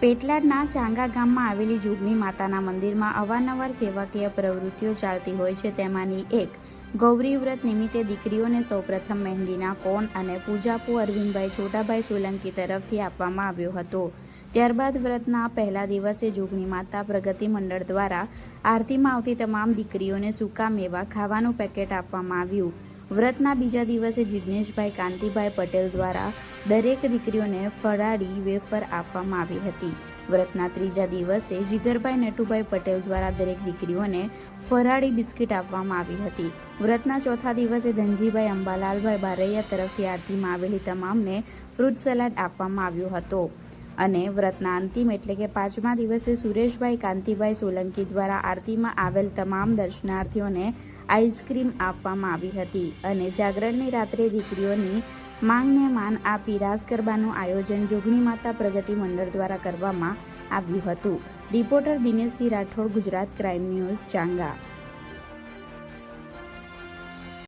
પેટલાદના ચાંગા ગામમાં આવેલી જોગણી માતાના મંદિરમાં અવારનવાર સેવાકીય પ્રવૃત્તિઓ ચાલતી હોય છે. તેમાંની એક ગૌરી વ્રત નિમિત્તે દીકરીઓને સૌપ્રથમ મહેંદીના કોન અને પૂજાપો અરવિંદભાઈ છોટાભાઈ સોલંકી તરફથી આપવામાં આવ્યો હતો. ત્યારબાદ વ્રતના પહેલા દિવસે જોગણી માતા પ્રગતિ મંડળ દ્વારા આરતીમાં આવતી તમામ દીકરીઓને સૂકા મેવા ખાવાનું પેકેટ આપવામાં આવ્યું. વ્રતના બીજા દિવસે જિજ્ઞેશભાઈ કાંતિભાઈ પટેલ દ્વારા દરેક દીકરીઓને ફરાળી વેફર આપવામાં આવી હતી. વ્રતના ત્રીજા દિવસે જીગરભાઈ નટુભાઈ પટેલ દ્વારા દરેક દીકરીઓને ફરાળી બિસ્કિટ આપવામાં આવી હતી. વ્રતના ચોથા દિવસે ધનજીભાઈ અંબાલાલભાઈ બારૈયા તરફથી આરતીમાં આવેલી તમામને ફ્રૂટ સલાડ આપવામાં આવ્યો હતો. અને વ્રતના અંતિમ એટલે કે પાંચમા દિવસે સુરેશભાઈ કાંતિભાઈ સોલંકી દ્વારા આરતીમાં આવેલ તમામ દર્શનાર્થીઓને આઈસ્ક્રીમ આપવામાં આવી હતી. અને જાગરણની રાત્રે દીકરીઓની માંગને માન આપી રાસ ગરબાનું આયોજન જોગણી માતા પ્રગતિ મંડળ દ્વારા કરવામાં આવ્યું હતું. Reporter Dineshsinh Rathod, Gujarat crime news, Changa.